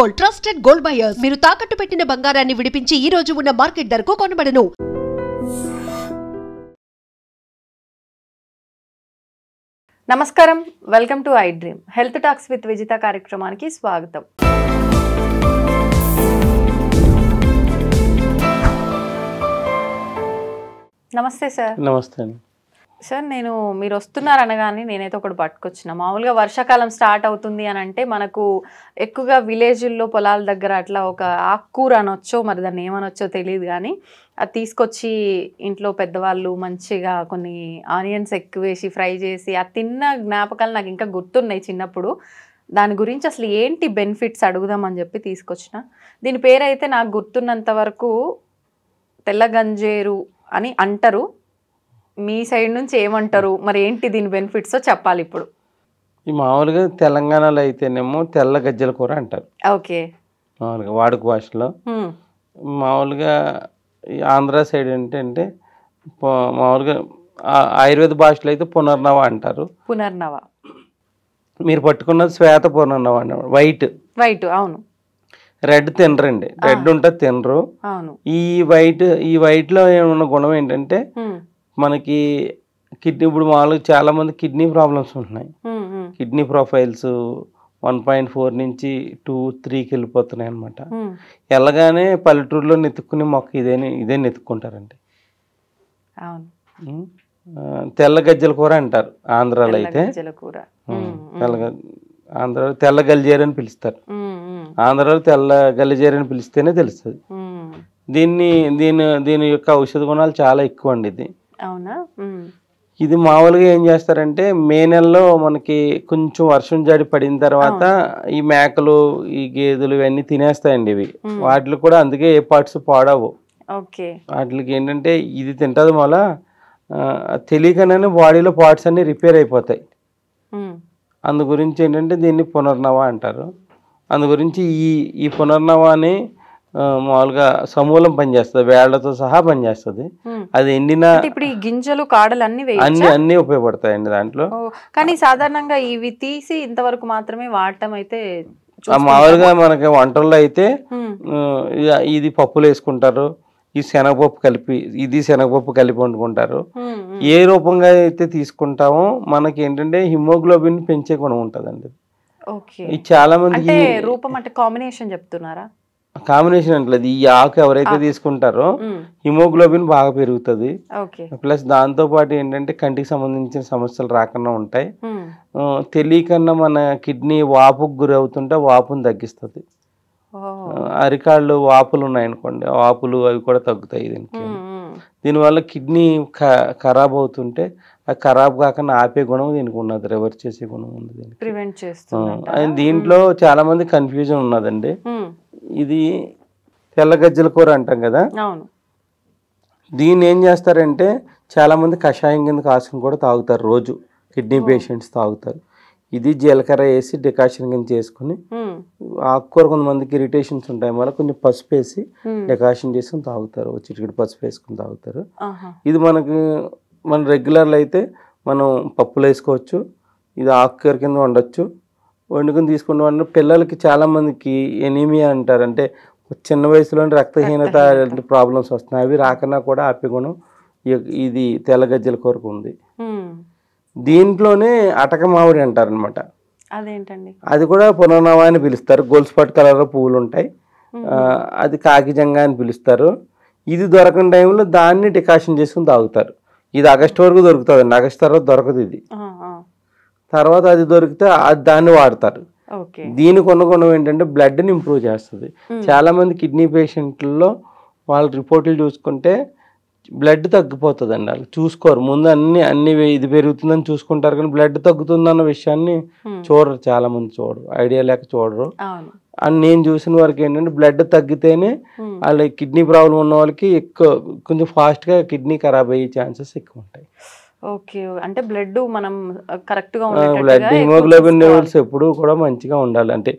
Gold, trusted gold buyers. మీరు తాకట్టు పెట్టిన బంగారాన్ని విడిపించి ఈ రోజు ఉన్న మార్కెట్ ధరకు కొనబడను. నమస్కారం, welcome to I dream health talks with Vijitha కార్యక్రమానికి స్వాగతం. నమస్తే సార్. నమస్తే సార్, మీరు వస్తున్నారు అనగానే నేనైతే ఒకటి పట్టుకొచ్చిన. మామూలుగా వర్షాకాలం స్టార్ట్ అవుతుంది అని అంటే మనకు ఎక్కువగా విలేజ్ల్లో పొలాల దగ్గర అట్లా ఒక ఆకుకూర అనొచ్చో మరి దాన్ని ఏమనొచ్చో తెలియదు, కానీ అది తీసుకొచ్చి ఇంట్లో పెద్దవాళ్ళు మంచిగా కొన్ని ఆనియన్స్ ఎక్కువ వేసి ఫ్రై చేసి ఆ తిన్న జ్ఞాపకాలు నాకు ఇంకా గుర్తున్నాయి చిన్నప్పుడు. దాని గురించి అసలు ఏంటి బెనిఫిట్స్ అడుగుదామని చెప్పి తీసుకొచ్చిన. దీని పేరు అయితే నాకు గుర్తున్నంత వరకు తెల్ల గంజేరు అని అంటారు. మీ సైడ్ నుంచి ఏమంటారు, మరి ఏంటి దీని బెనిఫిట్స్ చెప్పాలి ఇప్పుడు. ఈ మామూలుగా తెలంగాణలో అయితేనేమో తెల్ల గజ్జల కూర అంటారు. ఓకే, మామూలుగా వాడుక భాషలో. మామూలుగా ఆంధ్ర సైడ్ ఏంటంటే మామూలుగా ఆయుర్వేద భాషలో అయితే పునర్నవ అంటారు. పునర్నవ. మీరు పట్టుకున్నది శ్వేత పునర్నవ అన్నమాట. వైట్ వైట్ అవును. రెడ్ తినరండి, రెడ్ ఉంటుంది తినరు. అవును. ఈ వైట్లో ఏమన్నా గుణం ఏంటంటే మనకి కిడ్నీ, ఇప్పుడు మామూలుగా చాలా మంది కిడ్నీ ప్రాబ్లమ్స్ ఉంటున్నాయి. కిడ్నీ ప్రొఫైల్స్ 1.4 నుంచి 2-3కి వెళ్ళిపోతున్నాయి అనమాట. వెళ్ళగానే పల్లెటూరులో నెతుక్కునే మొక్క ఇదే నెతుక్కుంటారండి. తెల్ల గజ్జల కూర అంటారు ఆంధ్రాలో అయితే. ఆంధ్రాలో తెల్ల గల్జేరు అని పిలుస్తారు. ఆంధ్రాలో తెల్ల గల్జేరు అని పిలిస్తేనే తెలుస్తుంది. దీని యొక్క ఔషధ గుణాలు చాలా ఎక్కువ అండి. ఇది మామూలుగా ఏం చేస్తారంటే మే నెలలో మనకి కొంచెం వర్షం జాడి పడిన తర్వాత ఈ మేకలు, ఈ గేదెలు ఇవన్నీ తినేస్తాయండి. ఇవి వాటికి కూడా అందుకే ఏ పార్ట్స్ పాడవు. వాటికి ఏంటంటే ఇది తింటది వల్ల తెలియకనే బాడీలో పార్ట్స్ అన్ని రిపేర్ అయిపోతాయి. అందు గురించి ఏంటంటే దీన్ని పునర్నవ అంటారు. అందు గురించి ఈ పునర్నవాన్ని మామూలుగా సమూలం పనిచేస్తుంది, వేళ్లతో సహా పనిచేస్తుంది. అది ఎండిన ఇప్పుడు ఈ గింజలు కాడలు అన్ని ఉపయోగపడతాయండి దాంట్లో. కానీ సాధారణంగా ఇవి తీసి ఇంతవరకు మాత్రమే వాడటం అయితే మామూలుగా మనకి వంటల్లో అయితే ఇది పప్పులు వేసుకుంటారు, ఈ శనగపప్పు కలిపి వండుకుంటారు. ఏ రూపంగా అయితే తీసుకుంటామో మనకి ఏంటంటే హిమోగ్లోబిన్ పెంచే గుణం ఉంటుందండి. ఇది చాలా మంది రూపం అంటే కాంబినేషన్ చెప్తున్నారా? కాంబినేషన్ అంటలేదు. ఈ ఆకు ఎవరైతే తీసుకుంటారో హిమోగ్లోబిన్ బాగా పెరుగుతుంది. ప్లస్ దాంతో పాటు ఏంటంటే కంటికి సంబంధించిన సమస్యలు రాకుండా ఉంటాయి. తెలియకన్నా మన కిడ్నీ వాపుకు గురి అవుతుంటే వాపును తగ్గిస్తుంది. అరికాళ్ళు వాపులు ఉన్నాయనుకోండి, వాపులు అవి కూడా తగ్గుతాయి దీనివల్ల కిడ్నీ ఖరాబ్ అవుతుంటే అది ఖరాబ్ కాకుండా ఆపే గుణం దీనికి ఉన్నది, రివర్స్ చేసే గుణం ఉంది దీనికి, ప్రివెంట్ చేస్తుంది. దీంట్లో చాలా మంది కన్ఫ్యూజన్ ఉన్నదండి. ఇది తెల్ల గజ్జల కూర అంటాం కదా, దీన్ని ఏం చేస్తారంటే చాలా మంది కషాయం కింద కాసుకుని కూడా తాగుతారు. రోజు కిడ్నీ పేషెంట్స్ తాగుతారు. ఇది జీలకర్ర వేసి డికాషన్ కింద చేసుకుని, ఆకుకూర కొంతమందికి ఇరిటేషన్స్ ఉంటాయి వల్ల కొంచెం పసుపు వేసి డికాషన్ చేసుకుని తాగుతారు. చిటికెడు పసుపు వేసుకుని తాగుతారు. ఇది మన రెగ్యులర్లో అయితే మనం పప్పులు వేసుకోవచ్చు. ఇది ఆకుకూర కింద వండొచ్చు, వండుకుని తీసుకుంటాం. పిల్లలకి చాలామందికి ఎనీమియా అంటారు, అంటే చిన్న వయసులోని రక్తహీనత ప్రాబ్లమ్స్ వస్తున్నాయి. అవి రాకన్నా కూడా ఆపే గుణం ఇది తెల్ల గజ్జల కూరకు ఉంది. దీంట్లోనే అటక మామిడి అంటారనమాట. అదేంటండి? అది కూడా పునర్నవ అని పిలుస్తారు. గొలుసు పట్టు కలర్లో పువ్వులు ఉంటాయి. అది కాకిజంగా అని పిలుస్తారు. ఇది దొరకని టైంలో దాన్ని డికాషన్ చేసుకుని తాగుతారు. ఇది ఆగస్టు వరకు దొరుకుతుంది, ఆగస్టు తర్వాత దొరకదు. ఇది తర్వాత అది దొరికితే దాన్ని వాడతారు. దీనికి ఉన్న గుణం ఏంటంటే బ్లడ్ని ఇంప్రూవ్ చేస్తుంది. చాలా మంది కిడ్నీ పేషెంట్లలో వాళ్ళ రిపోర్ట్లు చూసుకుంటే బ్లడ్ తగ్గిపోతుంది అండి. వాళ్ళు చూసుకోరు, ముందు అన్ని ఇది పెరుగుతుందని చూసుకుంటారు, కానీ బ్లడ్ తగ్గుతుందన్న విషయాన్ని చూడరు. చాలా మంది చూడరు, ఐడియా లేక చూడరు. అని నేను చూసిన వరకు ఏంటంటే బ్లడ్ తగ్గితేనే వాళ్ళ కిడ్నీ ప్రాబ్లం ఉన్న వాళ్ళకి కొంచెం ఫాస్ట్గా కిడ్నీ ఖరాబ్ అయ్యే ఛాన్సెస్ ఎక్కువ ఉంటాయి. ఓకే, అంటే బ్లడ్ మనం కరెక్ట్ గా బ్లడ్ హిమోగ్లోబిన్ లెవెల్స్ ఎప్పుడు కూడా మంచిగా ఉండాలి, అంటే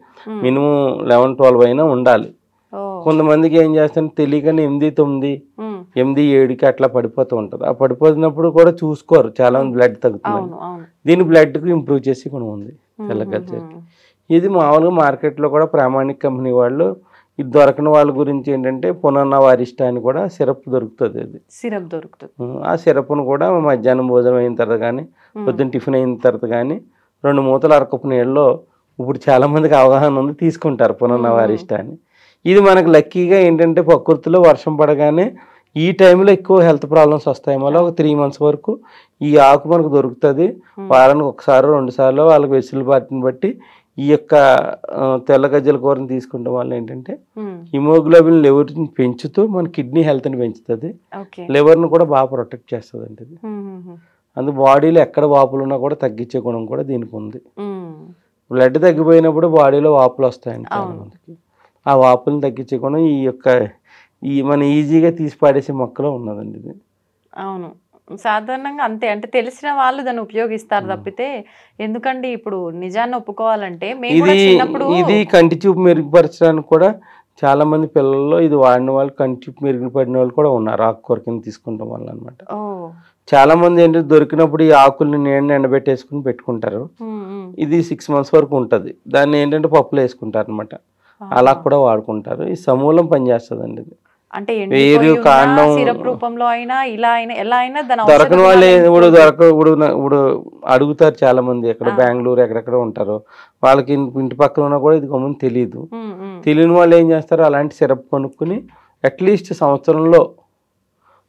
మినిమం 11-12 అయినా ఉండాలి. కొంతమందికి ఏం చేస్తాను తెలియకనే 8-9, 8-7కి అట్లా పడిపోతూ ఉంటుంది. ఆ పడిపోతున్నప్పుడు కూడా చూసుకోరు చాలా మంది బ్లడ్ తగ్గుతుంది. దీని బ్లడ్ కు ఇంప్రూవ్ చేసి కూడా ఉంది తెల్ల గజ్జలకి. ఇది మామూలుగా మార్కెట్లో కూడా ప్రామాణిక కంపెనీ వాళ్ళు ఇది దొరకని వాళ్ళ గురించి ఏంటంటే పునర్నవారిష్ట అని కూడా సిరప్ దొరుకుతుంది. అది సిరప్ దొరుకుతుంది. ఆ సిరప్ను కూడా మధ్యాహ్నం భోజనం అయిన తర్వాత కానీ పొద్దున్న టిఫిన్ అయిన తర్వాత కానీ 2 మూతలు అరకప్పు నీళ్ళలో ఇప్పుడు చాలామందికి అవగాహన ఉంది తీసుకుంటారు పునర్నవారిష్ట అని. ఇది మనకు లక్కీగా ఏంటంటే ప్రకృతిలో వర్షం పడగానే ఈ టైంలో ఎక్కువ హెల్త్ ప్రాబ్లమ్స్ వస్తాయి. మళ్ళీ ఒక 3 months వరకు ఈ ఆకు మనకు దొరుకుతుంది. వారానికి 1-2 సార్లు వాళ్ళకి వెసులుబాటుని బట్టి ఈ యొక్క తెల్ల గజ్జల కూరని తీసుకుంటాం వల్ల ఏంటంటే హిమోగ్లోబిన్ లెవెల్ని పెంచుతూ మన కిడ్నీ హెల్త్ని పెంచుతుంది, లివర్ని కూడా బాగా ప్రొటెక్ట్ చేస్తుంది అండి ఇది. అందుకు బాడీలో ఎక్కడ వాపులు ఉన్నా కూడా తగ్గించే గుణం కూడా దీనికి ఉంది. బ్లడ్ తగ్గిపోయినప్పుడు బాడీలో వాపులు వస్తాయండి చాలామందికి. ఆ వాపులను తగ్గించే గుణం ఈ మన ఈజీగా తీసి పాడేసే మొక్కలో ఉన్నదండి ఇది. అవును, సాధారణంగా అంతే. అంటే తెలిసిన వాళ్ళు దాన్ని ఉపయోగిస్తారు తప్పితే ఎందుకండి ఇప్పుడు నిజాన్ని ఒప్పుకోవాలంటే ఇది కంటి చూపు మెరుగుపరచడానికి కూడా చాలా మంది పిల్లల్లో ఇది వాడిన వాళ్ళు కంటి చూపు మెరుగుపడిన వాళ్ళు కూడా ఉన్నారు ఆకుకూర కింద తీసుకుంటాం వల్ల అనమాట. చాలా మంది ఏంటంటే దొరికినప్పుడు ఈ ఆకుల్ని నీడని ఎండబెట్టేసుకుని పెట్టుకుంటారు. ఇది 6 months వరకు ఉంటుంది. దాన్ని ఏంటంటే పప్పులో వేసుకుంటారు అనమాట. అలా కూడా వాడుకుంటారు. ఈ సమూలం పనిచేస్తుందండి ఇది. అంటే వేరు కాండం సిరప్ రూపంలో అయినా ఇలా అయినా ఎలా అయినా దొరకని వాళ్ళు ఇప్పుడు అడుగుతారు చాలా మంది. ఎక్కడ బెంగళూరు ఎక్కడెక్కడ ఉంటారు వాళ్ళకి ఇంటి పక్కన ఉన్నా కూడా ఇది గమ్మున తెలియదు. తెలియని వాళ్ళు ఏం చేస్తారు అలాంటి సిరప్ కొనుక్కుని అట్లీస్ట్ సంవత్సరంలో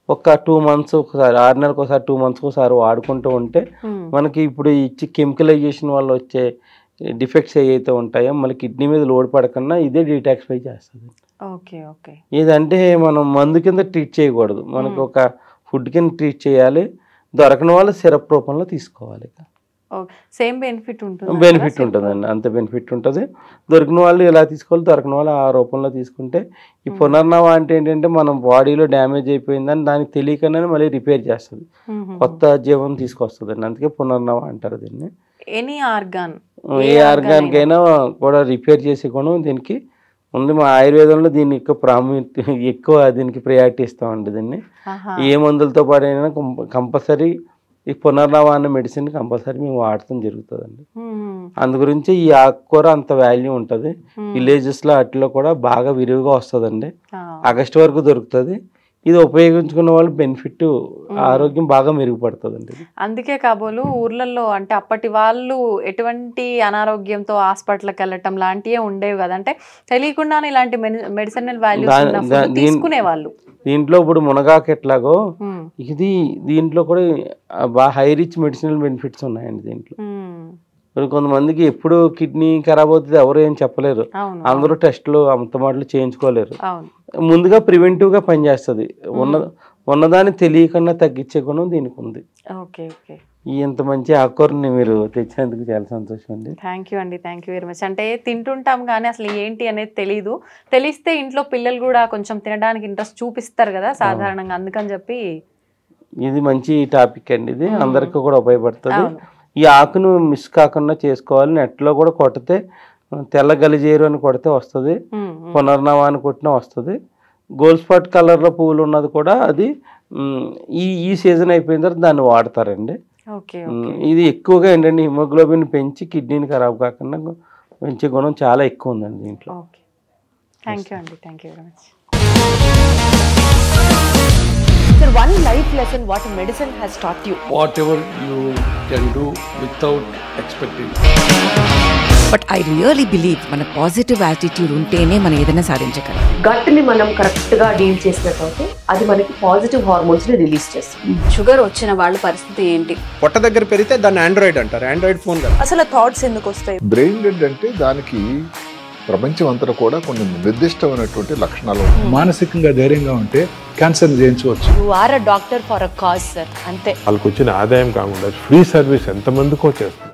ఒక 2 months ఒకసారి 6 నెలలకు ఒకసారి 2 months ఒకసారి వాడుకుంటూ ఉంటే మనకి ఇప్పుడు ఇచ్చి కెమికలైజేషన్ వల్ల వచ్చే డిఫెక్ట్స్ ఏవైతే ఉంటాయో మళ్ళీ కిడ్నీ మీద లోడ్ పడకుండా ఇదే డీటాక్సిఫై చేస్తుంది. ఇదంటే మనం మందు కింద ట్రీట్ చేయకూడదు, మనకు ఒక ఫుడ్ కింద ట్రీట్ చేయాలి. దొరకని వాళ్ళు సిరప్ రూపంలో తీసుకోవాలి. సేమ్ బెనిఫిట్ ఉంటుందండి, అంత బెనిఫిట్ ఉంటుంది. దొరికిన వాళ్ళు ఎలా తీసుకోవాలి, దొరకని వాళ్ళు ఆ రూపంలో తీసుకుంటే ఈ పునర్నవ అంటే ఏంటంటే మనం బాడీలో డ్యామేజ్ అయిపోయిందని దానికి తెలియకనే మళ్ళీ రిపేర్ చేస్తుంది, కొత్త జీవం తీసుకొస్తుంది. అందుకే పునర్నవ అంటారు దీన్ని. ఏ ఆర్గాన్కైనా కూడా రిపేర్ చేసే గుణం దీనికి ఉంది. మా ఆయుర్వేదంలో దీన్ని ఎక్కువ దీనికి ప్రయారిటీ ఇస్తామండి. దీన్ని ఏ మందులతో పాడైనా కంపల్సరీ ఈ పునర్నవ అన్న మెడిసిన్ కంపల్సరీ మేము వాడటం జరుగుతుందండి. అందు గురించి ఈ ఆకుకూర అంత వాల్యూ ఉంటుంది. విలేజెస్లో అట్లా కూడా బాగా విరివిగా వస్తుందండి. ఆగస్టు వరకు దొరుకుతుంది. ఇది ఉపయోగించుకున్న వాళ్ళు బెనిఫిట్ ఆరోగ్యం బాగా మెరుగుపడుతుందండి. అందుకే కాబోలు ఊర్లలో అంటే అప్పటి వాళ్ళు ఎటువంటి అనారోగ్యంతో హాస్పిటల్కి వెళ్ళటం లాంటివే ఉండేవి కదా, అంటే తెలియకుండానే ఇలాంటి మెడిసినల్ వాల్యూస్ తీసుకునే వాళ్ళు. దీంట్లో ఇప్పుడు మునగాకు ఎట్లాగో దీంట్లో కూడా బాగా హై రిచ్ మెడిసినల్ బెనిఫిట్స్ ఉన్నాయండి దీంట్లో. కొంతమందికి ఎప్పుడు కిడ్నీ ఖరాబ్ అవుతుంది ఎవరు ఏం చెప్పలేరు, అందరూ టెస్టులు అంత మాటలు చేయించుకోలేరు. ముందుగా ప్రివెంటివ్గా పనిచేస్తుంది. ఉన్నదాన్ని తెలియకుండా తగ్గించే గుణం దీనికి ఉంది. ఇంత మంచి ఆకుకూరని మీరు తెచ్చినందుకు చాలా సంతోషం అండి. Thank you very much. అంటే తింటుంటాం కానీ అసలు ఏంటి అనేది తెలీదు. తెలిస్తే ఇంట్లో పిల్లలు కూడా కొంచెం తినడానికి ఇంట్రెస్ట్ చూపిస్తారు కదా సాధారణంగా, అందుకని చెప్పి ఇది మంచి టాపిక్ అండి. ఇది అందరికీ కూడా ఉపయోగపడుతుంది. ఈ ఆకును మిస్ కాకుండా చేసుకోవాలి. నెట్లో కూడా కొడితే తెల్ల గలిజేరు అని కొడితే వస్తుంది, పునర్నవ అని కొట్టినా వస్తుంది. గోల్డ్ స్పాట్ కలర్లో పువ్వులు ఉన్నది కూడా అది ఈ సీజన్ అయిపోయిన తర్వాత దాన్ని వాడతారండి. ఇది ఎక్కువగా ఏంటంటే హిమోగ్లోబిన్ పెంచి కిడ్నీని ఖరాబ్ కాకుండా పెంచే గుణం చాలా ఎక్కువ ఉందండి దీంట్లో. Thank you very much. Sir, one life lesson what medicine has taught you. Whatever you can do without expecting. But I really believe మన పాజిటివ్ యాటిట్యూడ్ ఉంటేనే మనం ఏదైనా సాధించగలం. గట్ ని మనం కరెక్ట్ గా డీల్ చేసినట్లయితే అది మనకి పాజిటివ్ హార్మోన్స్ ని రిలీజ్ చేస్తుంది. షుగర్ వచ్చిన వాళ్ళ పరిస్థితి ఏంటి? పొట్ట దగ్గర పెరిగితే దాన్ని ఆండ్రాయిడ్ అంటారు, ఆండ్రాయిడ్ ఫోన్ కదా. అసలు థాట్స్ ఎందుకు వస్తాయి? బ్రెయిన్ డెడ్ అంటే దానికి ప్రపంచం అంతా కూడా కొన్ని నిర్దిష్టమైనటువంటి లక్షణాలు. మానసికంగా ధైర్యంగా ఉంటే క్యాన్సర్ జయించవచ్చు. You are a doctor for a cause sir, అంతే. వాళ్ళకి వచ్చిన ఆదాయం కాకుండా ఫ్రీ సర్వీస్ ఎంతమందికో చేస్తారు.